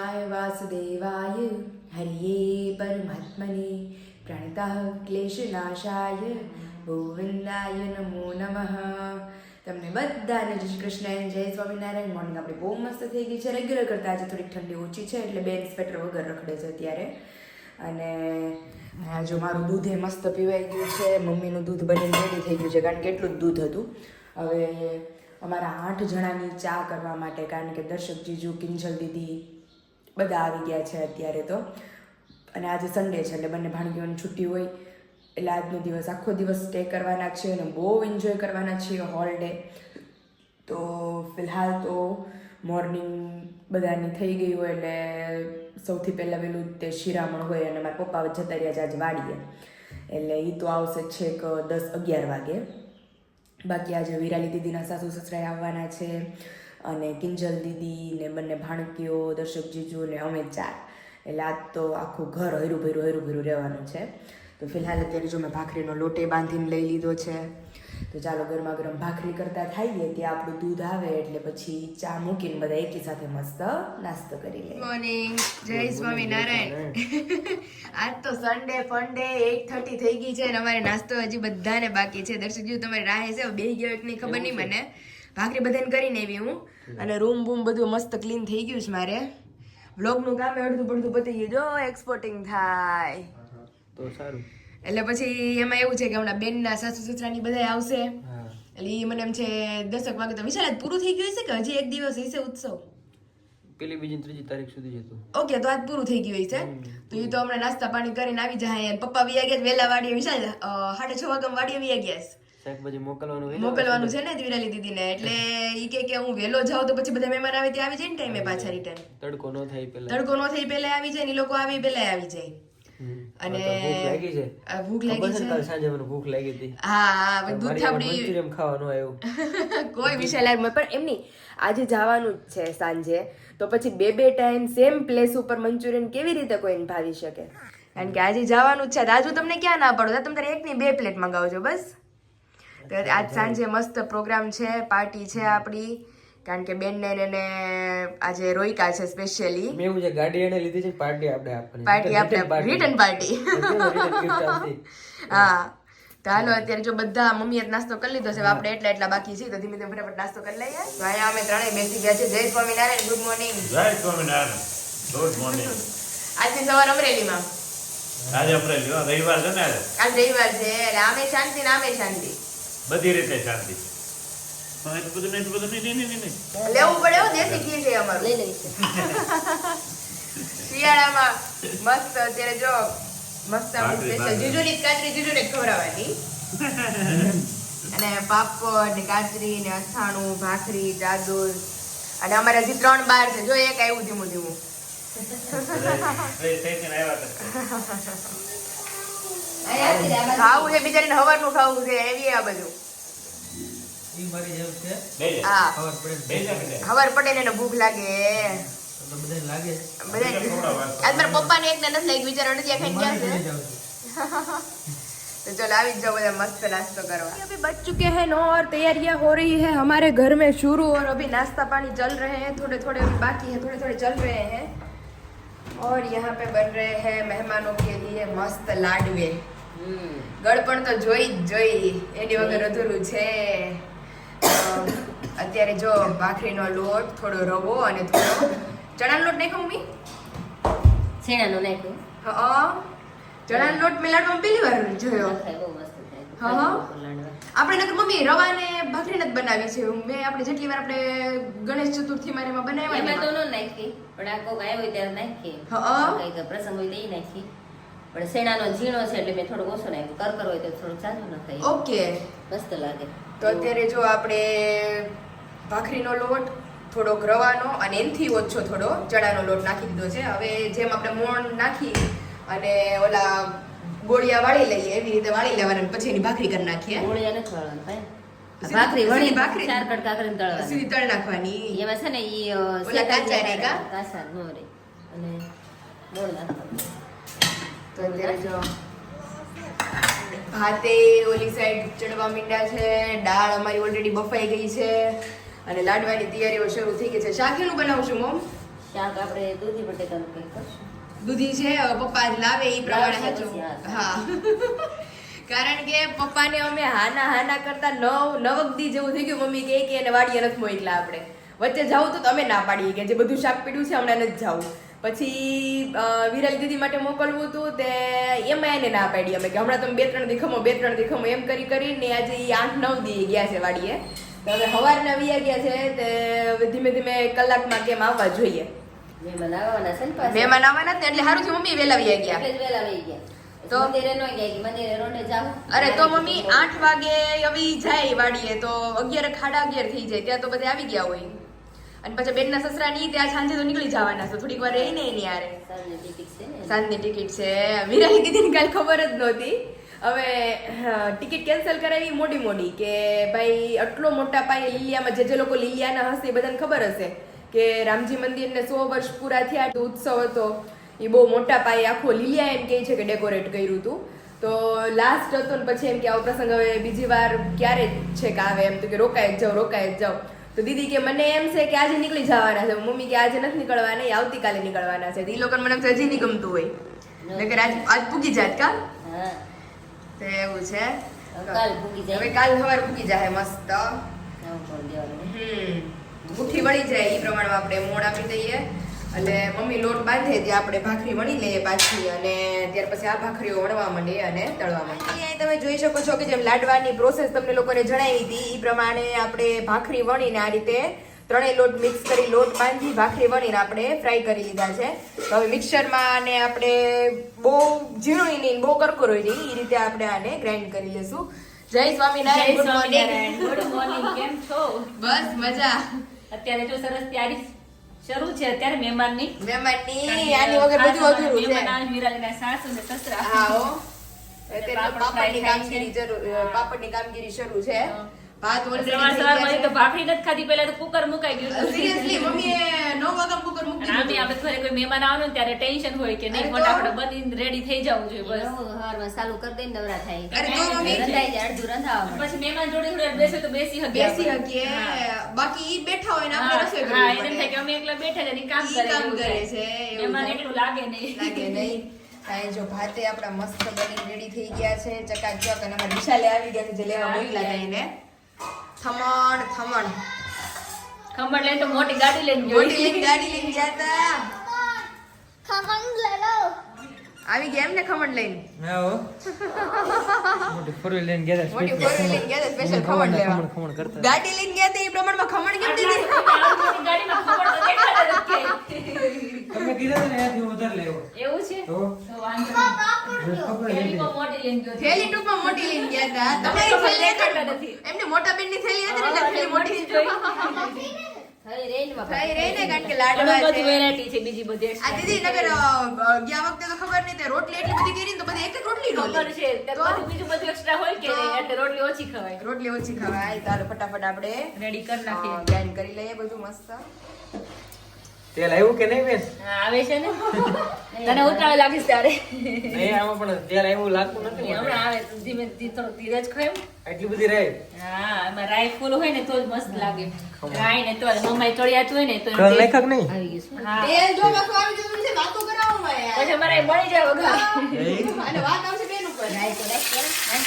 कृष्णाय वासुदेवाय हरिये परमात्मने प्रणतः क्लेशनाशाय गोविंदाय नमो नमः। તમને બધાને જય શ્રી કૃષ્ણ, જય સ્વામિનારાયણ। મોર્નિંગ આપણે બહુ મસ્ત થઈ ગઈ છે, રેગ્યુલર કરતાં આજે થોડીક ઠંડી ઓછી છે એટલે બેન સ્વેટર વગર રખડે છે અત્યારે। અને જો મારું દૂધ એ મસ્ત પીવાઈ ગયું છે, મમ્મીનું દૂધ બનીને રેડી થઈ ગયું છે, કારણ કે એટલું જ દૂધ હતું। હવે અમારા 8 જણાની ચા કરવા માટે, કારણ કે દર્શક જીજુ, કિંજલ દીદી બધા આવી ગયા છે અત્યારે તો, અને આજે સન્ડે છે એટલે બંને ભાણકીઓની છુટ્ટી હોય એટલે આજનો દિવસ આખો દિવસ સ્ટે કરવાના છે અને બહુ એન્જોય કરવાના છીએ હોલ ડે। તો ફિલહાલ તો મોર્નિંગ બધાની થઈ ગઈ હોય એટલે સૌથી પહેલાં વહેલું તે શિરામણ હોય અને મારા પપ્પા જતા રહ્યા છે આજે વાડીએ, એટલે એ તો આવશે છેક 10-11 વાગે। બાકી આજે વિરાલી દીદીના સાસુ સસરાએ આવવાના છે અને કિંજલ દીદી ને બંને ભાણકીઓ, દર્શક જીજુ ને અમે 4, એટલે આજ તો આખું ઘર હર્યું ભર્યું રહેવાનું છે। તો ફિલહાલ અત્યારે જો મેં ભાખરીનો લોટે બાંધીને લઈ લીધો છે, તો ચાલો ગરમા ગરમ ભાખરી કરતા થાઈએ ત્યાં આપણું દૂધ આવે એટલે પછી ચા મૂકીને બધા એકી સાથે મસ્ત નાસ્તો કરી લઈએ। મોર્નિંગ, જય સ્વામિનારાયણ। આજ તો સન્ડે ફંડે 8:30 થઈ ગઈ છે અને અમારે નાસ્તો હજી બધાને બાકી છે। દર્શક જીવ તમારી રાહે છે, બે ગયો એક ની ખબર નહીં મને। ભાખરી બધાને કરીને આવી હું, અને રૂમ બૂમ બધું મસ્ત ક્લીન થઈ ગયું છે મારે। વ્લોગનું કામ અડધું પડધું પતી ગયું, જો એક્સપોર્ટિંગ થાય તો સારું। એટલે પછી એમાં એવું છે કે હમણાં બેનના સાસુ સસરાની બધા આવશે, એટલે એ મને એમ છે 10 વાગે તો વિશાલ પૂરું થઈ ગયું હશે કે હજી એક દિવસ હશે ઉત્સવ? પેલી બીજી ત્રીજી તારીખ સુધી જતું। ઓકે, તો આજ પૂરું થઈ ગયું હશે, તો એ તો હમણાં નાસ્તા પાણી કરીને આવી જાય। પપ્પા વી ગયા વેલા વાડીએ, વિશાલ 6:30 વાગે વાડીએ વી ગયા શાકભાજી મોકલવાનું છે ને વિરાલી દીદીને, એટલે ઈ કે હું વેલો જાઉં તો પછી બધા મહેમાન આવે ત્યાં આવી જાય ને ટાઈમે પાછા રિટર્ન। તડકો ન થાય પહેલા આવી જાય ને, લોકો આવી પહેલા આવી જાય। અને ભૂખ લાગી છે, કાલ સાંજે મને ભૂખ લાગી હતી। હા, દૂધ થાબડી મંચુરિયન ખાવાનું આવ્યું કોઈ વિશાલ પણ એમ નહીં, આજે જવાનું જ છે સાંજે, તો પછી બે ટાઈમ સેમ પ્લેસ ઉપર મંચુરિયન કેવી રીતે કોઈને ભાવી શકે? કારણ કે આજે જવાનું જ છે, આજુ તમને ક્યાં ના પડો, તમે તારે 1 ની 2 પ્લેટ મંગાવજો બસ। તો આજ સાંજે મસ્ત પ્રોગ્રામ છે, પાર્ટી છે આપણી, કારણ કે બેન ને આજે રોયકા છે સ્પેશિયલી। મેં એવું છે ગાડી એને લીધી છે, પાર્ટી આપણે આપવાની, પાર્ટી આપણે રિટર્ન પાર્ટી। હા, તો હાલો અત્યારે જો બધા મમ્મીએ નાસ્તો કરી લીધો છે, આપણે એટલા બાકી છે, તો ધીમે ધીમે ફટાફટ નાસ્તો કરી લઈએ। તો અહીંયા અમે ત્રણેય બેસી ગયા છે। જય સ્વામિનારાયણ, ગુડ મોર્નિંગ। જય સ્વામિનારાયણ, ગુડ મોર્નિંગ। આજની સવાર અમરેલીમાં, આજે અમરેલી રવિવાર છે ને, આજ રવિવાર છે એટલે આમે શાંતિ ને આમે શાંતિ, બધી રીતે શાંતિ। એટલું બધું નહીં લેવું પડે હો, દેશી ઘી છે અમારું, લઈ લઈશું। શિયાળામાં મસ્ત અત્યારે જો મસ્ત જીજુની કાચરી જીજુને ખવડાવવાની, અને પાપડ ને કાચરી ને અથાણું, ભાખરી, ચાદુર, અને અમારે હજી 3 બાર છે, જો એક આવ્યું ધીમું ધીમું। ખાવું છે બિચારીને, હવારનું ખાવું છે એવી આ બધું। ખબર પડે ને ભૂખ લાગે, આજ મારા પપ્પા ને એક નથી લાગી, બિચારા અડધિયા ખાઈ ગયા છે। तो चलो આવી जाओ બધા मस्त नाश्ता करवा। अभी बज चुके हैं 9 और तैयारियां हो रही है हमारे घर में शुरू, और अभी नाश्ता पानी चल रहे हैं, थोड़े थोड़े बाकी है, थोड़े थोड़े चल रहे हैं। और यहाँ पे बन रहे हैं मेहमानों के लिए मस्त लाडवे। गड़पण तो જોઈ એની વગર અધૂરું છે। અત્યારે જો ભાખરીનો લોટ, થોડો રવો અને થોડો ચણાનો લોટ નાખ્યો મમ્મી, શેણાનો નાખ્યો। હા, ચણાનો લોટ મેં લાડવામાં પહેલી વાર જોયો। હા, આપણે નકર મમ્મી રવાને ભાખરી નથી બનાવી છે, મેં આપણે જેટલી વાર આપણે ગણેશ ચતુર્થી માં એમાં બનાવ્યા એમાં તો ન નાખી, પણ આ કોક આવ્યો હોય ત્યારે નાખી, હા કઈક પ્રસંગ હોય તો ઈ નાખી, પણ શેણાનો ઝીણો છે એટલે મેં થોડો ઓછો નાખ્યો, કરકર હોય તો થોડું સાદું નાખાય। ઓકે, મસ્ત લાગે। તો અત્યારે જો આપણે ભાખરીનો લોટ, થોડોક રવાનો અને એનથી ઓછો થોડો ચણાનો લોટ નાખી દીધો છે। હવે જેમ આપણે મોણ નાખી અને ઓલા ગોળિયા વાળી લઈએ એવી રીતે વાળી લેવાના, પછી એની ભાખરી કરી નાખીએ। ગોળિયા નથી વાળવાનું ભાઈ, ભાખરી વળી ભાખરી 4 કટકા કરીને તળવાની, સીધી તળ નાખવાની। એમાં છે ને ઈ ઓલા કાચા રે કાચા નો રે, અને મોણ નાખવાનું। તો અત્યારે જો ભાતે ઓલી સાઈડ ચડવા મીંડા છે, દાળ અમારી ઓલરેડી બફાઈ ગઈ છે, અને લાડવાની તૈયારીઓ શરૂ થઈ ગઈ છે। શાક એનું બનાવું છું મમ? શાક આપણે દૂધી બટેકાનું કંઈક કરશું. દૂધી છે હવે પપ્પા જ લાવે એ પ્રમાણે લાવશે સાચું. પછી, હા કારણ કે પપ્પાને અમે હાના કરતા નવક દી જેવું થઈ ગયું. મમ્મી કે એને વાડીએ નથી મોકલા આપણે વચ્ચે જાવું તો અમે ના પાડીએ કે જે બધું શાક પીડ્યું છે હમણાં નથી જાવું. પછી વિરલ દીદી માટે મોકલવું હતું તે એમાં એને ના પાડી અમે કે હમણાં તમે 2-3 દી ખમો એમ કરીને આજે 8-9 દી ગયા છે વાડીએ. તો હવે સવારના વ્યા ગયા છે તે ધીમે ધીમે કલાકમાં કેમ આવવા જોઈએ. મહેમાન આવવાના છે ને પાછા. મહેમાન આવવાના જ ને એટલે સારું છે મમ્મી વહેલા વ્યા ગયા. એટલે જ વહેલા વહી ગયા. તો? મંદિરે ન ગયા કે મંદિરે રોડે જાવ. અરે તો મમ્મી 8 વાગે આવી જાય વાડીએ તો 11 સાડા 11 થઈ જાય ત્યાં તો બધે આવી ગયા હોય. અને પછી બેનના સસરાની ત્યાં સાંજે તો નીકળી જવાના છે થોડીક વાર રહીને એની યારે સાંજની ટિકિટ છે ને. સાંજની ટિકિટ છે. વિરાલી દીદીને કાલ ખબર જ નહોતી. હવે ટિકિટ કેન્સલ કરાવી મોડી કે ભાઈ આટલો મોટા પાયે લીલિયામાં જે લોકો લીલિયાના હશે એ બધાને ખબર હશે કે રામજી મંદિરને 100 વર્ષ પૂરા થયા તો ઉત્સવ હતો એ બહુ મોટા પાયે આખો લીલિયા એમ કહે છે કે ડેકોરેટ કર્યું હતું. તો લાસ્ટ હતો ને પછી એમ કે આવો પ્રસંગ હવે બીજી વાર ક્યારે છે કે આવે એમ તો કે રોકાય જ જાઓ. તો દીદી કે મને એમ છે કે આજે નીકળી જવાના છે. મમ્મી કે આજે નથી નીકળવાના એ આવતીકાલે નીકળવાના છે. એ લોકોને મને હજી નહીં ગમતું હોય નકર આજ પૂગી જાત કા. હા તો એવું છે. કાલ ભૂગી જાય. હવે કાલ સવારે પૂગી જાય મસ્ત. આવું કરી દેવાનું. મુઠ્ઠી વળી જાય એ પ્રમાણે આપણે મોણ આપી દઈએ એટલે મમ્મી લોટ બાંધે ત્યાં આપણે ભાખરી વણી લઈએ પાછી અને ત્યાર પછી આ ભાખરીઓ વણવા માંડીએ અને તળવા માંડીએ. અહીં તમે જોઈ શકો છો કે જેમ લાડવાની પ્રોસેસ તમને લોકોને જણાવી હતી એ પ્રમાણે આપણે ભાખરી વણીને આ રીતે ત્રણેય લોટ મિક્સ કરી લોટ બાંધી ભાખરી વણીને આપણે ફ્રાય કરી લીધા છે. તો હવે મિક્સરમાં આને આપણે બહુ ઝીણું નહીં બહુ કરકરોય નહીં એ રીતે આપણે આને ગ્રાઇન્ડ કરી લેશું. જય Swaminarayan. Good morning. Good morning, કેમ છો? બસ મજા. અત્યારે જો સરસ તૈયારી શરૂ છે અત્યારે મહેમાનની આની વગર બધું અધૂરું છે. મહેમાન આવે, વિરાલીના સાસુ ને સસરા. હા હો. અત્યારે પાપડની કામગીરી શરૂ છે. ભાત already સવાર થઈ સવારમાં ગયા તો ભાખરી નથી ખાધી, પહેલા તો કુકર મુકાઈ ગયું છે. Seriously, મમ્મીએ 9 વાગ્યા કુકર મૂકી અને આમે દીધું. આપણે ઘરે કોઈ મહેમાન આવે ને ત્યારે ટેન્શન હોય કે અરે નહીં તો? ફટાફટ બની રેડી થઈ જવું જોઈએ બસ. સવારમાં ચાલુ કરી દઈને નવરા થાય. અરે તો મમ્મી રંધાઈ જાય, અડધું રંધાવા મળે. પછી મહેમાન જોડે જોડે બેસે તો બેસી શકીએ બેસી આપણે. શકીએ. હા. બાકી ઈ બેઠા હોય ને આપણે રસોઈ હા, કરવી એને એમ થાય પડે. કે અમે એકલા બેઠા છે ને ઈ કામ ઈ કરે કામ એવું કરે થાય. છે, એવું મહેમાન થાય. એટલું લાગે નહીં. લાગે નહીં. કાંઈ જો ભાતે આપણા મસ્ત બની રેડી થઈ ગયા છે ચકાચક અને અમારા વિશાલે આવી ગયા છે જે લેવા મોકલા હતા એને. ખમણ ખમણ લઈને તો મોટી ગાડી લઈને ગયો. મોટી લઈને ગાડી લઈને ગયા હતા. આવી ગયા એમ ને ખમણ લઈને. હા હો. મોટી ફોર વ્હીલ લઈને ગયા મોટી ફોર વ્હીલ લઈને ગયા હતા સ્પેશિયલ ખમણ લેવા. ખમણ કરતા. ગાડી લઈને ગયા હતા એ પ્રમાણમાં ખમણ કેમ દીધી? મોટી ગાડીમાં ખમણ તો દેખાતા જ નથી. તમે કીધા ને એનાથી વધારે લેવો એવું છે તો તો વાંધો નહીં. ખબર થેલીમાં મોટી લઈને ગયો. થેલી ટૂંકમાં મોટી લઈને ગયા હતા. તમે ખમણ થેલી દેખાતા નથી. એમને મોટા બેનની થેલી હતી ને એટલે થેલી મોટી થઈ રેન્જમાં થઈ રહી ને કારણ કે ઘણું લાડવા બધું છે. વેરાયટી છે બીજી બધી આ extra. દીદી નગર ગયા વખતે તો ખબર નહીં તે રોટલી એટલી બધી કરી ને તો બધી એક એક રોટલી નો ખબર છે ત્યાં બધું બીજું બધું એક્સ્ટ્રા હોય કે નહીં એટલે રોટલી ઓછી ખવાય. રોટલી ઓછી ખવાય તારે ફટાફટ આપણે રેડી કરી નાખીએ. ગ્રાઇન્ડ કરી લઈએ બધું મસ્ત. તેલ આવ્યું કે નહીં બેન? હા, આવે છે ને તને ઉતાવળ લાગીશ ત્યારે નહીં આમાં પણ તેલ આવ્યું લાગતું નથી મને. હમણાં આવે તો ધીમે થોડું ધીરજ ખાય. આટલી બધી રહે હા, એમાં રાઈ ફૂલ હોય ને તો જ મસ્ત લાગે. રાઈ ને તો મમ્માએ ચડિયાતું હોય ને તો કલ નાખ્યા કે નહીં? આવી ગયું છે. હા, તેલ જો પાછું આવી જતું છે વાતો કરાવો મારે યાર. પછી અમારે બળી જાય વઘાર. અને વાત આવશે બેન ઉપર. રાઈ તો રાઈ કરે.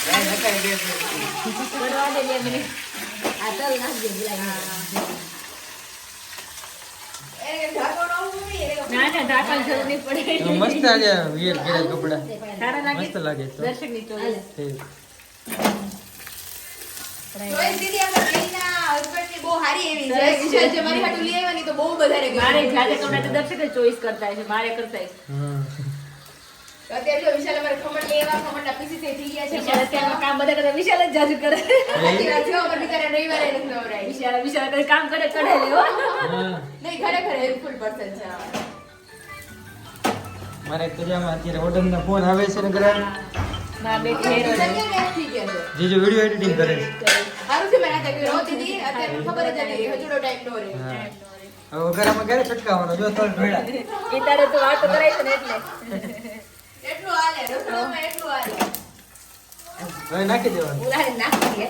રાઈ નખાય બે મિનિટ. બળવા દે 2 મિનિટ. આ તલ નાખજે ભૂલાઈ એને ઢાંકણ આવું નહીં એને ના ના ઢાંકણ જરૂર નહીં પડે. તો મસ્ત આજે વિયર ગેરેજ કપડા સારા લાગે મસ્ત લાગે તો દર્શકની ચોઈસ. ઠીક. ચોઈસ દીદી આપણા બેનના હસબન્ડની બહુ સારી એવી છે. વિશાલ જે મારી હાટુ લઈ આવવાની તો બહુ વધારે ગમી. મારે જાતે કપડા તો દર્શક જ ચોઈસ કરતા હોય છે, મારે કરતા હોય. હા. અત્યારે જો વિશાલ અમારે ખમણ લઈ આવ્યા, ખમણના પીસીસ થઈ ગયા છે. વિશાલ અત્યારમાં કામ બધા કરતા વિશાલ જ જાજુ કરે. સાચી વાત છે, અમારે બિચારા રવિવારે નથી નવરાય. વિશાલ કઈ કામ કરે કરે લેવો. હા. નહીં ખરેખર હેલ્પફુલ પર્સન છે આ. મારે કજામાં અત્યારે ઓર્ડરના ફોન આવે છે ને ઘરે મારા બેટી હેરો વિશાલ ક્યાં gaps થઈ ગયા છે? જીજુ વિડિયો એડિટિંગ કરે છે. સારું છે મેં આ તક રો દીદી અત્યારે મને ખબર જ નથી હજુનો ટાઈમ નો રહે. હા. હવે ઘરમાં ક્યારે છટકાવવાનો જો તલ ભેળા એ તારે તો વાતો કરાય છે ને એટલે. એટલું હાલે રસોડામાં એટલું હાલે. હવે નાખી દેવાનું ઉલાળે નાખી દે.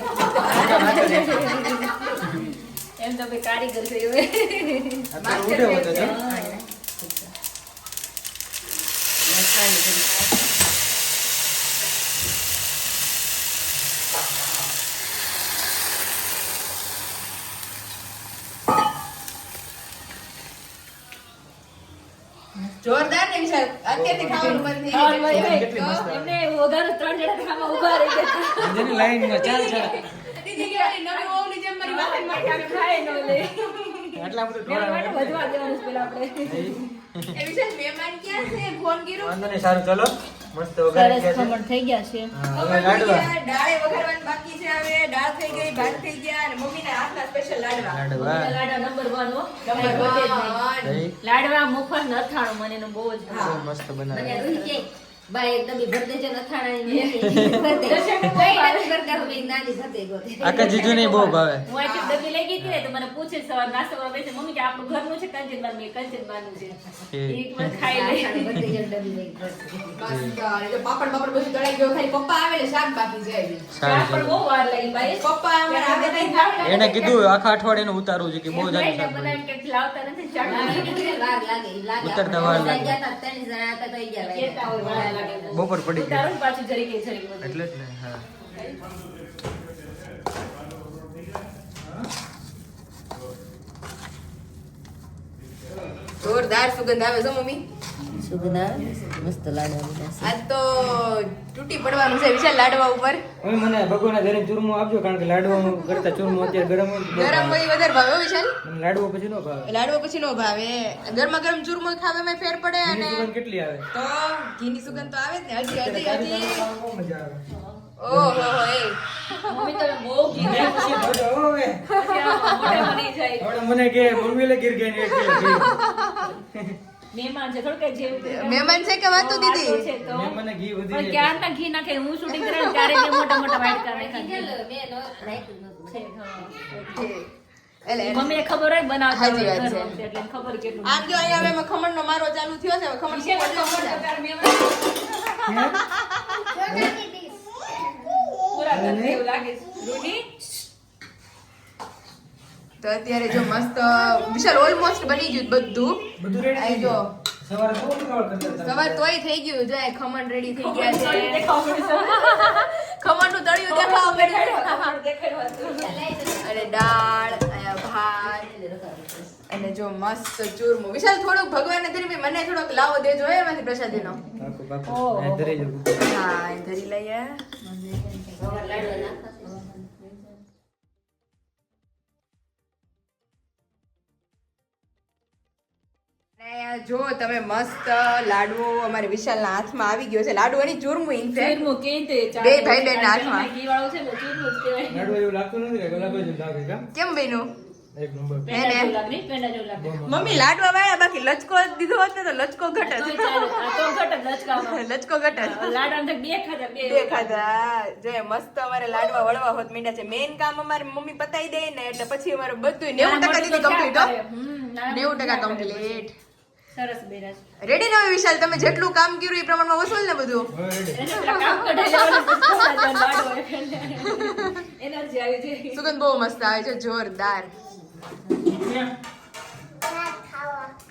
નાખી દે. એમ તો ભાઈ કારીગર છે હવે. અત્યારે ઉઠે હોતો જો ખાંડ થોડી નાખી. જોરદાર ને વિશાલ અત્યારથી ખાવાનું બંધ થઈ ખાવાનું ગયું હોય કેટલી મસ્ત તો એમને વઘાર 3 જણા ખાવા ઊભા રહી ગયા. જેની લાઈનમાં ચાર દીદી કે ઓલી નવી વહુની જેમ મારી વાહન માં આમ ખાય ન લે. આટલા બધું એના માટે ઢોળાવે. વધવા દેવાનું છે પેલા આપણે. એ વિશાલ મહેમાન ક્યાં છે ફોન કર્યો વાંધો નહીં, સારું ચલો મસ્ત વઘારી સરસ ગયા છે. ખમણ થઈ ગયા છે. હા, હવે લાડવા દાળે વઘારવાનું બાકી છે હવે દાળ થઈ ગઈ ભાત થઈ ગયા અને મમ્મીના હાથના સ્પેશિયલ લાડવા લાડવા લાડવા નંબર 1 હો. નંબર કાંઈ ઘટે જ નહીં. વન. દહીં લાડવા મુફત ન અથાણું મને એનું બહુ જ બહુ મસ્ત મને બનાવે. રોહિત કે બા એક ડબ્બી ભર દેજો ને અથાણાની ને ભર દે. કઈ ડબ્બી ભરતા હોય, એક નાની ભર દે ગોતે. આખા જીજુને બહુ ભાવે. હું આથી ડબ્બી લઈ ગઈ હતી ને તો મને પૂછે સવાર નાસ્તો કરવા બેસે મમ્મી કે આપણું ઘરનું છે કંચનબાર મેં કંચનબારનું છે એક મને ખાઈ લે. અથાણું ભર દેજો ને ડબ્બી લઈ ભર દે. મસ્ત. અને જો પાપડ બાપડ બધું તળાઈ ગયું ખાલી પપ્પા આવે ને શાક બાકી છે હજી. શાક સારું પણ બહુ વાર લાગી ભાઈ. પપ્પા અમારા આવે નહીં છે. એને કીધું આખા અઠવાડિયાનું ઉતારવું છે કે બહુ જાજુ શાક બને. બનાવીને કંઈક લાવતા નથી ચાટ વાર લાગે ઈ લાગે. ઉતરતા વાર આપણે લાગે. ગયા તા, 3 જણા હતા તો 11 કેતા હોય વાર લાગે બહુ. બપોર પડી ગઈ ઉતારો ને પાછું જરી કે જરી બધું. એટલે જ ને. હા જોરદાર સુગંધ આવે છે મમ્મી સુગંધ આવે મસ્ત લાડવા બધા છે. આજ તો તૂટી પડવાનું છે વિશાલ લાડવા ઉપર હવે મને ભગવાનના ઘરે ચૂરમો આપજો કારણ કે લાડવાનું કરતા ચૂરમો અત્યારે ગરમ હોય તો બહુ ગરમ ભાવે. હોય વધારે ભાવે હો વિશાલ મને લાડવો પછી ન ભાવે. લાડવો પછી નો ભાવે ગરમા ગરમ ચૂરમો ખાવામાં ફેર પડે એની અને સુગંધ કેટલી આવે. તો ઘીની સુગંધ તો આવે જ ને હજી હજી તારી હજી ખાવામાં બહુ મજા આવે. ઓહો એ મમ્મી તમે બહુ ઘી મેં પછી જોજો હવે. પછી આમ મોઢા બની જાય. હવે મને કે મમ્મી લે ગીર ગઈ ને કે મહેમાન છે થોડું કે જેવું તેવું. મહેમાન છે કે વાતો દીદી? વાતો છે તો. મેં મને ઘી વધી પણ જાય. ક્યારના ઘી નાખે હું શૂટિંગ કરે ને ત્યારે મેં મોટા મોટા વાટકા નાખ્યા. મેં રાખ્યું નહોતું. છે, હા. એટલે મમ્મીને ખબર હોય બનાવતા સાચી હોય વાત છે. ઘરમાં છે એટલે એને ખબર કેટલું આમ જો અહીંયા હવે ખમણનો મારો ચાલુ થયો છે હવે ખમણ પૂરા કરી એવું લાગે છે. રૂડી? તો અત્યારે જો મસ્ત વિશાલ ઓલમોસ્ટ બની ગયું બધું બધું રેડી આઈ થઈ જો ગયું. સવારે બહુ ઉતાવળ કરતા હતા. સવાર તોય થઈ ગયું જો આ ખમણ રેડી થઈ ગયા છે દેખાવું પડશે. ખમણનું તળિયું દેખાવા મળ્યું દેખાડવા. અને દાળ અહીંયા ભાત અને જો મસ્ત ચૂરમું વિશાલ થોડુંક ભગવાનને ધરી મને થોડોક લાવો દેજો હે એમાંથી પ્રસાદીનો પાકું, પાકું. ઓહો. આ ધરી જવું. હા એ ધરી લઈએ લાડવા નાખવા. અને જો તમે મસ્ત લાડવો અમારે વિશાલના હાથમાં આવી ગયો છે લાડુ અને ચૂરમું ઇનફેક્ટ ચૂરમું કે તે ચાલે. બે ભાઈ બહેનના હાથમાં. ઘી વાળું છે ને ચૂરમું જ કહેવાય. લાડવા એવું લાગતું નથી કે ગુલાબ જ લાગે કાં? કેમ બન્યું એક નંબર. પેંડા જેવું લાગે નહીં? પેંડા જેવું લાગે. મમ્મી લાડવા વાળા બાકી લચકો દીધો હોત ને તો લચકો ઘટત તોય ચાલે. આ તો ઘટ જ લચકામાં. લચકો ઘટત લાડવા તો બે ખાધા બે બે ખાધા જો મસ્ત અમારે લાડવા વળવા હોત મીંડા છે મેઇન કામ અમારે મમ્મી પતાઈ દે ને એટલે પછી અમારું બધું 90% દીદી કમ્પ્લીટ હો 90% કમ્પ્લીટ સરસ બેરાજ. રેડી ને હવે વિશાલ તમે જેટલું કામ કર્યું એ પ્રમાણમાં વસૂલ ને બધું હવે ready. એને પેલા કામ કઢાઈ લેવાનું પછી લાડવો એટલે એનર્જી આવી જાય. સુગંધ બહુ મસ્ત આવે છે જોરદાર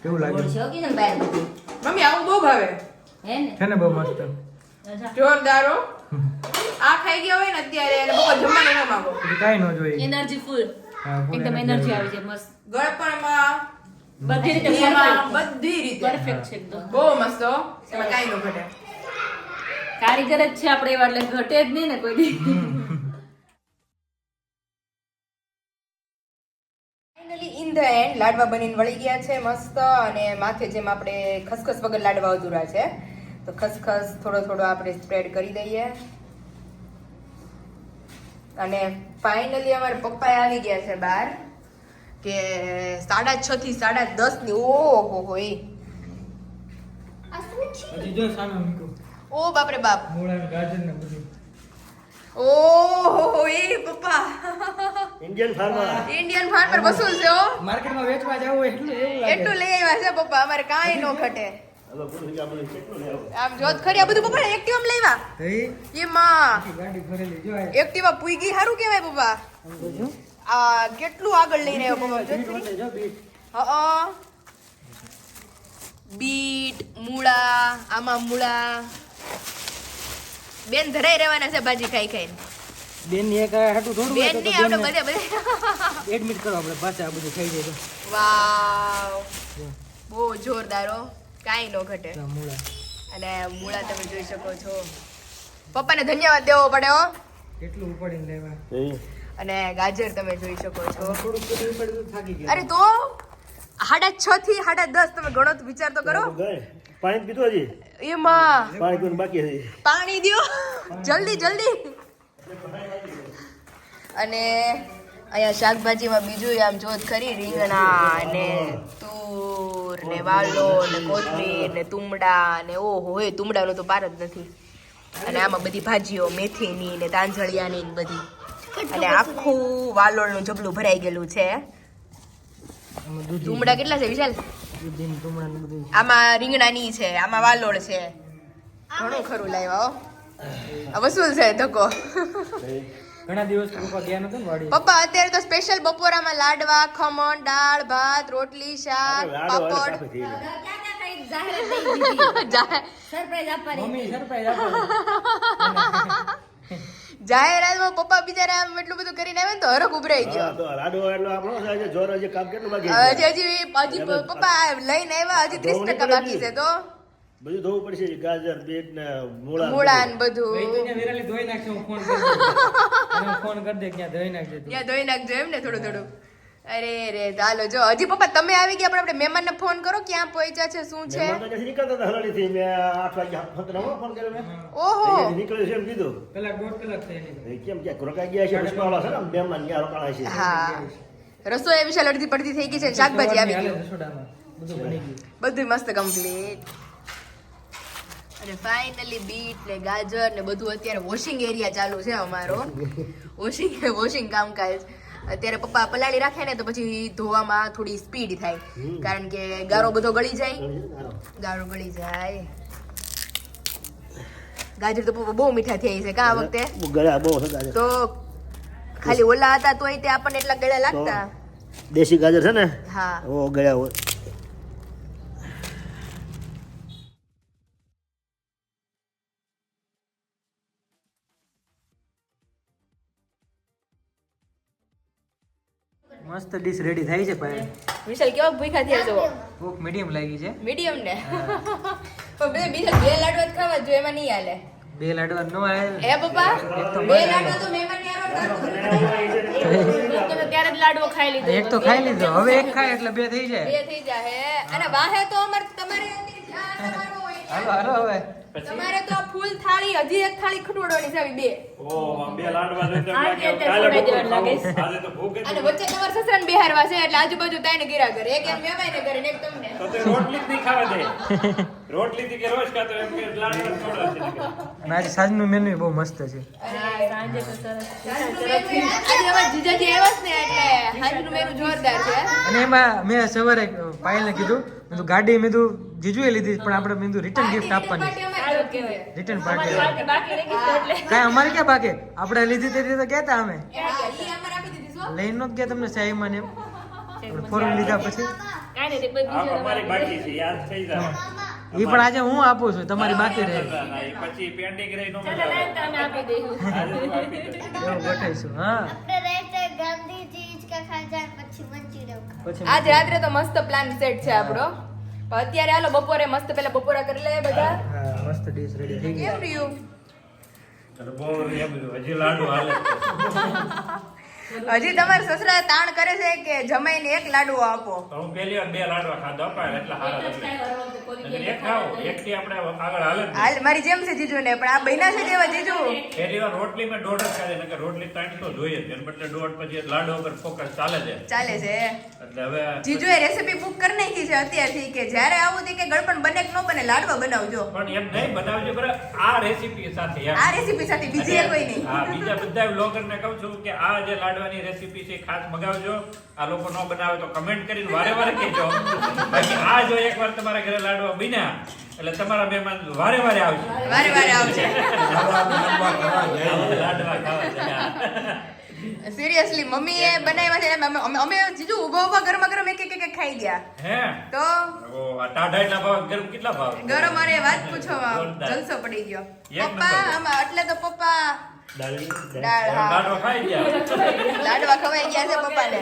કેવું લાગે શોખીન ને બહાર બધું. મમ્મી આવું બહુ ભાવે હે ને? છે ને બહુ મસ્ત. જોરદાર હો આ ખાઈ ગયા હોય ને અત્યારે અને બપોર જમવાનું ન માંગો પછી કાંઈ ન જોઈએ. એનર્જી ફૂલ હા, full એકદમ energy એનર્જી આવે. આવી જાય મસ્ત ગળપણમાં બધી રીતે એમાં બધી રીતે પરફેક્ટ છે એકદમ. બહુ મસ્ત હો એમાં કાંઈ ન ઘટે કારીગર જ છે આપણે એવા એટલે ઘટે જ નહીં ને કોઈ દી. ફાઇનલી ઇન ધ એન્ડ લાડવા બનીને વળી ગયા છે મસ્ત અને માથે જેમ આપણે ખસખસ વગર લાડવા અધૂરા છે તો ખસખસ થોડો થોડો આપણે સ્પ્રેડ કરી દઈએ અને ફાઇનલી અમારા પપ્પા આવી ગયા છે બહાર કે 6:30 થી 10:30 ની ઓહો હો એ હજી જો સામે મૂક્યું. ઓ બાપ રે બાપ મૂળા ને ગાજર ને બધું. ઓહો હો એ પપ્પા ઇન્ડિયન ફાર્મર ઇન્ડિયન ફાર્મર વસૂલ છે હો માર્કેટમાં વેચવા જાવ હોય એટલું એવું લાગે. એટલું લઈ આવ્યા છે પપ્પા અમારે કાંઈ ન ઘટે હવે પૂરું આપણે કેટલું લેવું આમ જોત ખરી આ બધું પપ્પા એક્ટિવા લઈ આવ્યા થઈ? એમાં આખી ગાડી ભરેલી જો આ. એક્ટિવા પૂગી સારું કહેવાય પપ્પા આમ જોજો. આ કેટલું આગળ લઈને આવ્યો પપ્પા જોત ખરી જો બીટ. હા બીટ મૂળા આમાં મૂળા. બેન ધરાઈ રહેવાના છે ભાજી ખાઈ ખાઈને. બેન ની એક હાટું થોડું બેન ની આપણે બધે એડમિટ કરો આપણે પાછા આ બધું થઈ જાય તો. વાવ બહુ જોરદાર હો, કાંઈ ન ઘટે. ના, મૂળા અને મૂળા તમે જોઈ શકો છો. પપ્પાને ધન્યવાદ દેવો પડે હો. કેટલું ઉપાડીને લેવા. અને ગાજર તમે જોઈ શકો છો. થોડુંક બધું ઉપાડી તો થાકી ગયા. અરે તો 6:30 થી 10:30 તમે ગણો તો વિચાર તો કરો. પાણી પીધું હજી એમાં પાણી પીવાનું બાકી હજી પાણી દ્યો જલ્દી જલ્દી. અને અહીંયા શાકભાજીમાં બીજું આમ જોત ખરી, રીંગણા ને તુર ને વાલો ને કોથમીર ને તુમડા ને ઓહો એ તુમડાનો તો પાર જ નથી. અને આમાં બધી ભાજીઓ મેથીની ને તાંજળિયાની ને બધી. અને આખું વાલોળનું જબલું ભરાઈ ગયેલું છે. આમાં દૂધી તુમડા કેટલા છે વિશાલ? દૂધીને ટુમડાને બધું. આમાં રીંગણાની છે, આમાં વાલોળ છે. ઘણું ખરું લાવ્યા હો. આ વસૂલ છે ધક્કો. ઘણા દિવસ પપ્પા ગયા નતો ને વાડી. પપ્પા અત્યારે તો સ્પેશિયલ બપોરામાં લાડવા, ખમણ, દાળ, ભાત, રોટલી, શાક, પાપડ. સરપ્રાઈઝ આપવાની મમ્મી સરપ્રાઈઝ આપો. જાહેરાતમાં પપ્પા બિચારા આમ એટલું બધું કરીને આવે ને તો હરખ ઉભરાઈ ગયો. તો લાડુ એટલો આપણો છે, જોર હજી કામ કેટલું બાકી છે? હજી પપ્પા લઈને આવ્યા, હજી 30% બાકી છે. તો બધું ધોવું પડશે, ગાજર બીટ ને મૂળા ને ભાઈ તો બધું ત્યાં વેરાલી ધોઈ નાખશે, હું ફોન કરી દઉં. એને ફોન કરી દે ક્યાં ધોઈ નાખજે તું. ત્યાં ધોઈ નાખજો એમ ને થોડું થોડું. અરે રે ચાલો જો હજી પપ્પા તમે આવી ગયા, પણ આપણે મહેમાનને ફોન કરો ક્યાં પહોંચ્યા છે, શું છે. નીકળતા હતા હલાડીથી. મેં 8 વાગ્યા ફોન કર્યો મેં. ઓહો નીકળ્યું છે એમ કીધું. કલાક દોઢ કલાક થઈ એની. કેમ ક્યાંક રોકાઈ ગયા છે, પુષ્પાવાળા છે ને મહેમાન ત્યાં રોકાણા છે. હા રસોઈ વિશાલ અડધી પડતી થઈ ગઈ છે, શાકભાજી આવી હાલે ગયું, રસોડામાં. બધું બની ગયું. બધું મસ્ત કમ્પ્લીટ. અને ફાઇનલી બીટ ને ગાજર ને બધું અત્યારે વોશિંગ એરિયા ચાલુ છે અમારો. વોશિંગ કામકાજ અત્યારે પપ્પા પલાળી રાખે ને તો પછી ધોવામાં થોડી સ્પીડ થાય, કારણ કે ગારો બધો ગળી જાય. ગારો ગળી જાય. ગાજર તો પપ્પા બહુ મીઠા થઈ છે કા આ વખતે. ગળા બહુ છે ગાજર. તો ખાલી ઓલા હતા તોય તે આપણને એટલા ગળા લાગતા. દેશી ગાજર છે ને, હા ઓ ગળા હોય. મસ્ત ડીશ રેડી થઈ છે ભાઈ. વિશાલ કેવા ભૂખ્યા થયા છો? ભૂખ મીડિયમ લાગી છે. મીડિયમ ને પણ બીજા 2 લાડવા જ ખાવા જોઈએ, એમાં નહીં હાલે. 2 લાડવા નો આવે. એ પપ્પા 2 લાડવા તો મહેમાન તમે ત્યારે જ લાડવો ખાઈ લીધો. એક તો ખાઈ લીધો, હવે એક ખાય એટલે 2 થઈ જાય. 2 થઈ જાય. અને વાહે તો અમાર તમારે તમારો હોય. હાલો હાલો હવે. તમારે તો આ ફૂલ થાળી હજી એક થાળી ખટોડવાની છે આવી 2. બે લાડવા આજે અત્યારે છોડાઈ દેવાનું લાગે છે. અને વચ્ચે તમારા સસરાને બેહારવા છે એટલે આજુબાજુ તાઈને ગીરા કરે, એક એમ મેવાઈને કરે ને એક તમને. અને આજે સાંજનું મેનુ બહુ મસ્ત છે. સાંજે તો સરસ. આજે અમારા જીજાજી આવ્યા છે ને એટલે આજનું મેનુ જોરદાર છે. અને એમાં મેં સવારે પાયલને કીધું, મેં તો ગાડી મેં તો જીજુએ લીધી, પણ આપણે મેં રિટર્ન ગિફ્ટ આપવાની. સારું કહેવાય. રિટર્ન અમારી પાર્ટી બાકી રહી ગઈ છે એટલે કાંઈ અમારે ક્યાં બાકી, આપણે લીધી તે રીતે કહેતા અમે ઈ અમારે આપી દીધી છો. લઈને નહોત ગયા તમને શાહીમાં ને એમ. આપણે ફોર લીધા પછી કાંઈ નહીં, તે કોઈ બીજો અમારી બાકી છે, યાદ થઈ જાય. એ પણ આજે હું આપું છું, તમારી બાકી રહે પછી પેન્ડિંગ રહી નો ચાલો લાઈન તો અમે આપી દઈશું. એવું ગોઠવીશું. હા આપણે રહેતે ગાંધી जी का खा जाए પછી મંચુરિયન ખાઓ. પછી આજ રાત્રે તો મસ્ત પ્લાન સેટ છે આપણો, પણ અત્યારે હાલો બપોરે મસ્ત પેલા બપોરા કરી લે બધા. હા મસ્ત ડીશ રેડી થઈ ગઈ. કેમ રહ્યું? હજી લાડુ હાલે. હજી તમારા સસરા તાણ કરે છે કે જમાઈને એક લાડવો આપો. હું પહેલી વાર 2 લાડવા ખાધા અપાય એટલે હારા એક જ લાગે. ખાઈ વાળો તો કોઈ અને એક ખાઓ, એકથી આપણે આગળ હાલે જ નહીં. હાલ મારી જેમ છે જીજુ ને, પણ આ બહેના છે જેવા જીજુ. પહેલી વાર રોટલી મેં 1.5 જ ખાધી, નકર રોટલી 3 તો જોઈએ જ. એને બદલે 1.5 પછી લાડુ ઉપર ફોકસ ચાલે છે. ચાલે છે. એટલે હવે જીજુએ રેસીપી બુક કરી નાખી છે અત્યારથી કે જ્યારે આવું તે કે ગળપણ બને કે ન બને લાડવા બનાવજો. પણ એમ નહીં બનાવજો બરાબર આ રેસીપી સાથે એમ. આ રેસીપી સાથે બીજી એ કોઈ નહીં. હા, બીજા બધા વ્લોગરને કહું છું કે આ જે લાડવાની રેસીપી છે ખાસ મગાવજો. આ લોકો ન બનાવે તો કમેન્ટ કરીને વારે વારે કહેજો. બાકી આ જો એકવાર તમારા ઘરે લાડવા બન્યા એટલે તમારા મહેમાન વારે વારે આવશે. વારે વારે આવશે. લાડવા ખાવા જઈએ. સિરિયસલી મમ્મીએ બનાવ્યા છે એમ અમે જીજુ ઊભા ગરમા ગરમ એક એક ખાઈ ગયા હે તો ઓ આ ટાઢા એટલા ભાવ ગરમ કેટલા ભાવ ગરમ અરે વાત પૂછો જલસો પડી ગયો પપ્પા આમાં એટલે તો પપ્પા દાળ હા લાડવા ખાઈ ગયા લાડવા ખવાઈ ગયા છે પપ્પાને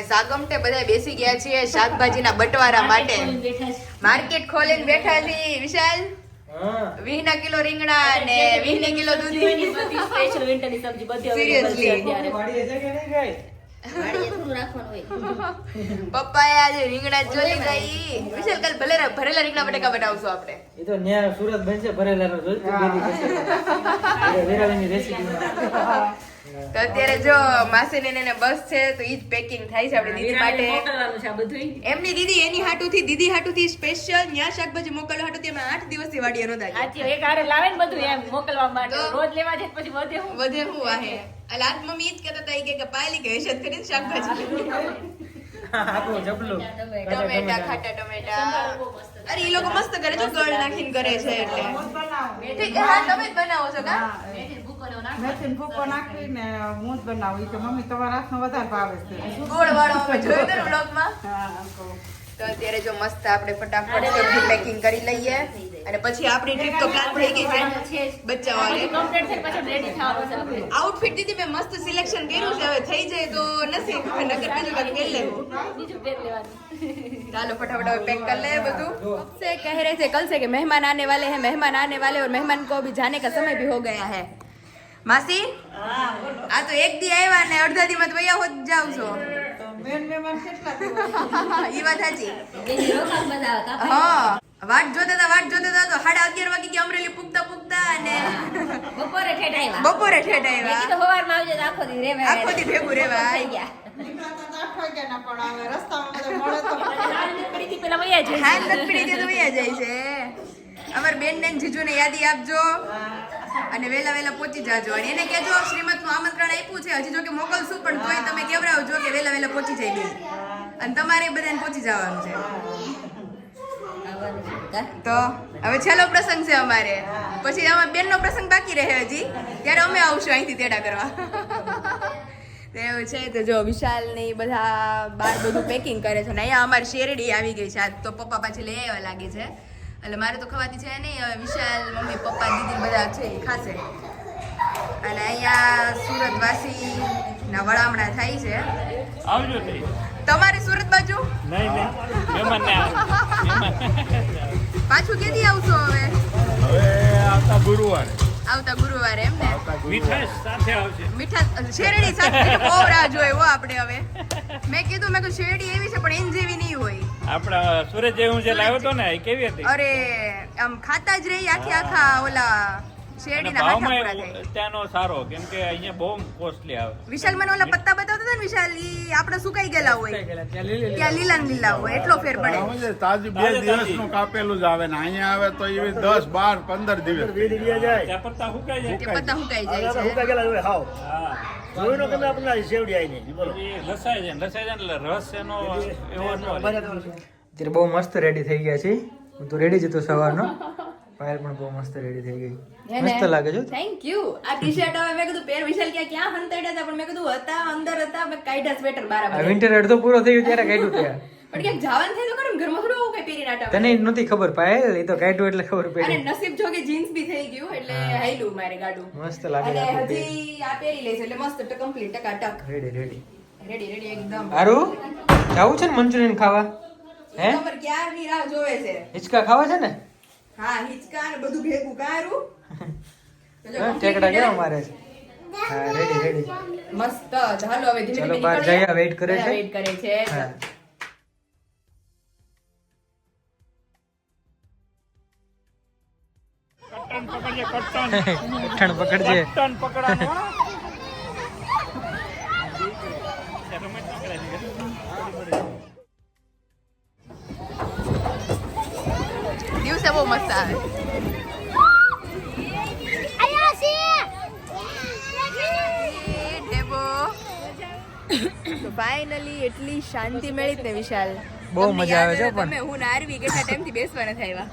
સાગમટે બધા બેસી ગયા છીએ શાકભાજીના બટવારા માટે માર્કેટ ખોલીને બેઠા છીએ વિશાલ 20 કિલો રીંગણા ને 20 કિલો દૂધી સ્પેશિયલ વિન્ટરની સબ્જી બધી Seriously. available છે અત્યારે. વાડીએ થોડું રાખવાનું હોય. પપ્પાએ આજે રીંગણા જ જોઈ ગઈ વિશાલ કાલ ભરેલા રીંગણા બટેકા બનાવશું આપણે એ તો ન્યા સુરત બનશે ભરેલાનો જોઈતું બેદી થશે વેરાળીની રેસીપી તો અત્યારે જો માસીને એને બસ છે તો ઈ જ પેકિંગ થાય છે આપણી દીદી માટે મોકલવાનું છે આ બધુંય. એમની દીદી એની હાટુથી દીદી હાટુથી સ્પેશિયલ ન્યા શાકભાજી મોકલવા હાટુથી અમે 8 દિવસથી વાડીએ નોંધા સાચી એક હારે લાવે ને બધું એમ મોકલવા માટે તો? રોજ લેવા જાય પછી વધે હું વધે હું વાહે આ લાત મમ્મી ઈ જ કહેતા હતા ઈ કે પાયલી કે હેશત કરીને શાકભાજી આખું જબલું ટમેટા ખાટા ટમેટા અરે ઈ લોકો મસ્ત કરે છો ગળ નાખીને કરે છે એટલે ઠીક હા તમે જ બનાવો છો કા મેથીનો ભૂકો નાખીને હું જ બનાવું ઈ કે મમ્મી તમારા હાથનો વધારે ભાવે છે ગોળ વાળો અમે જોયું હતું બ્લોગમાં હા કહું. તો અત્યારે જો મસ્ત આપણે ફટાફટ સબ્જી પેકિંગ કરી લઈએ અને પછી આપણી ટ્રીપ તો પ્લાન થઈ ગઈ છે બચ્ચાવાળી. કમ્પ્લીટ થઈ પછી રેડી થવાનું છે આપણે. આઉટફિટ દીદી મેં મસ્ત સિલેક્શન કર્યું છે, હવે થઈ જાય તો નસીબ, નકર બીજું કંઈક પહેરી લેવું. બીજું પેક લેવાનું. चलो फटाफट अब पैक कर ले બધું. से कह रहे थे कल से कि मेहमान आने वाले हैं, मेहमान आने वाले और मेहमान को अभी जाने का समय भी हो गया है. मासी आ तो एक दी આવ્યા ને અડધા દી માં વયા હોત જાવ છો. મેન મહેમાન કેટલા દિવસ ઈ વાત સાચી. બીજી રોકાણ બધા હતા. હા વાટ જોતા હતા તો 11:30 વાગી ગયા અમરેલી પૂગતા અને બપોરે ઠેઠ આવ્યા. બપોરે ઠેઠ મેં આવ્યા. કીધું સવારમાં આવજે તો આખો દી રહેવા. આખો દી ભેગું રહેવા. થઈ ગયા. નીકળતા તો 8 વાગ્યાના પણ આવે રસ્તામાં બધા મળે તો ફરીથી પેલા વયા જઈએ. હાલ નથી પડી ગઈ તો વયા જાય છે. અમાર બેન ને જીજુ ને યાદી આપજો અને વેલા પહોંચી જાજો અને એને કહેજો શ્રીમત નું આમંત્રણ આપ્યું છે, હજી જો કે મોકલશું પણ તોય તમે કેવડાવજો કે વેલા પહોંચી જાય બેન, અને તમારે બધાને પહોંચી જવાનું છે. તો હવે છેલ્લો પ્રસંગ છે અમારે, પછી અમાર બેન નો પ્રસંગ બાકી રહે હજી, ત્યારે અમે આવશું અહીંથી તેડા કરવા. એવું છે. તો જો વિશાલ ને ઈ બધા બાર બધું પેકિંગ કરે છે ને અહીંયા અમારી શેરડી આવી ગઈ છે. આજ તો પપ્પા પાછી લઈ આવ્યા લાગે છે, એટલે મારે તો ખવાતી છે નહીં. હવે વિશાલ મમ્મી પપ્પા દીદી બધા છે એ ખાશે. અને અહીંયા સુરતવાસી ના વડામણા થાય છે. આવજો તે. તમારે સુરત બાજુ નહીં મહેમાન ને પાછું ક્યાંથી આવશો હવે? આવતા ગુરુવારે આવતા ગુરુવારે એમ ને? મીઠાઈ સાથે આવશે. મીઠા શેરડી સાથે બહુ રાહ જોઈ હો આપણે. હવે મેં કીધું શેરડી એવી છે પણ એન જેવી નહીં હોય. આપણા સુરત જેવું જે લાવ્યો હતો ને એ કેવી હતી? અરે આમ ખાતા જ રહી આખા ઓલા શેરડીના હાથા પૂરા થાય. ત્યાંનો સારો, કેમ કે અહીંયા બહુ કોસ્ટલી આવે. વિશાલ મને ઓલા પત્તા બતાવતા હતા ને વિશાલ, ઈ આપણે સુકાઈ ગયેલા હોય, ત્યાં લીલા ને લીલા હોય, એટલો ફેર પડે. તાજી 2 દિવસનું કાપેલું જ આવે ને અહીંયા આવે તો એવી 10, 12, 15 દિવસ ત્યાં પત્તા સુકાઈ જાય. તે પત્તા સુકાઈ જાય છે. હા એ લસાઈ જાય એટલે રસ એનો એવો ન હોય. અત્યારે બહુ મસ્ત રેડી થઈ ગયા છે. હું તો રેડી જ હતો સવારનો. પાયલ પણ બહુ મસ્ત રેડી થઈ ગઈ. મસ્ત લાગે છે. Thank you. આ ટી-શર્ટ હવે મેં કીધું પેર વિશાલ ક્યાં હંતાડ્યા હતા, પણ મેં કીધું હતા અંદર હતા, મેં કાઢ્યા સ્વેટર આ બરાબર. વિન્ટર અડધો પૂરો થઈ ગયો ત્યારે કાઢ્યું ત્યાં. પણ ક્યાંક જવાનું થાય તો ખરું ને, ઘરમાં થોડું આવું કઈ પહેરી નાટા. તને નહોતી ખબર પાયલ, એ તો કાઢ્યું એટલે ખબર અને પડી. નસીબ જો કે જીન્સ બી થઈ ગયું એટલે હાઈલું મારે ગાડું. મસ્ત લાગે અને છે. હજી આ પહેરી લઈશ એટલે મસ્ત કમ્પ્લીટ ટકાટક રેડી રેડી એકદમ. હારું જાવું છે ને મંચુરિયન ખાવા? હે ખબર ક્યારની રાહ જોવે છે. હિચકા ખાવા છે ને? હા હિચકા ને બધું ભેગું કારું. ટેકડા કેવા મારે છે? હા રેડી મસ્ત. હાલો હવે ધીમે ચાલો ધીમે બહાર નીકળીએ. જઈએ, વેઇટ કરે છે. વેઇટ કરે છે. હા કટ્ટન પકડજે, કટ્ટન. કઠણ પકડજે. કટ્ટન પકડવાનું, હો. રમત ન કરાય. દિવસે બહુ મસ્ત આવે. આયા છે ઢેબો. તો ફાઇનલી એટલી શાંતિ મળી ને વિશાલ. બહુ તમને મજા આવે યાદ છે હોય પણ. તમે હું નારવી કેટલા ટાઈમથી બેસવાના થયા.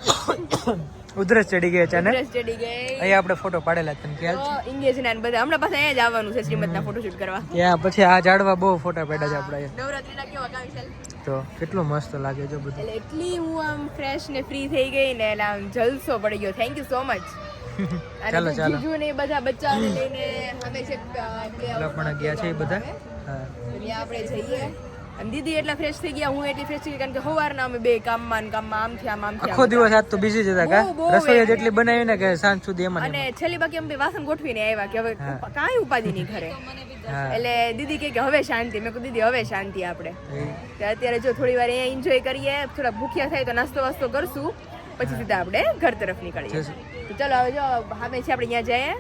ઉધરસ ચડી ગઈ અચાનક. ડ્રેસ ચડી ગઈ. અહીંયા આપણે ફોટો પાડેલા તને ખ્યાલ છે? ઇંગેજના ને બધા હમણાં પાછા અહીંયા જ આવવાનું છે શ્રીમતના ફોટોશૂટ કરવા. ત્યાં પછી આ ઝાડવા બહુ ફોટા પાડ્યા છે આપણે. નવરાત્રીના કેવા કા વિશાલ? તો કેટલું મસ્ત લાગે છે બધું. એટલે એટલી હું આમ ફ્રેશ ને ફ્રી થઈ ગઈ ને એટલે આમ જલસો પડી ગયો. Thank you so much. ચાલો ચાલો જીજુ ને બધા બચ્ચાઓને લઈને અમે છે પેલા પણ ગયા છે એ બધા. હા ત્યાં આપણે જઈએ. અને દીદી એટલા ફ્રેશ થઈ ગયા, હું એટલી ફ્રેશ થઈ ગઈ કારણ કે સવારના અમે બે કામમાં આમથી આમ આખો દિવસ આજ તો બીજી જ હતા કા? બહુ રસોઈ એટલે. જેટલી બનાવી ને કે સાંજ સુધી એમાં ને અને છેલ્લી બાકી અમે વાસણ ગોઠવીને આવ્યા કે હવે કાંઈ ઉપાધિ નહીં ઘરે. હા. એટલે દીદી કહે કે હવે શાંતિ. મેં કહ્યું દીદી હવે શાંતિ આપણે. એ તો અત્યારે જો થોડી વાર અહીંયા એન્જોય કરીએ, થોડા ભૂખ્યા થાય તો નાસ્તો વાસ્તો કરશું, પછી સીધા આપણે ઘર તરફ નીકળીએ. જશું. તો ચલો હવે જો સામે છે આપણે અહીંયા જઈએ.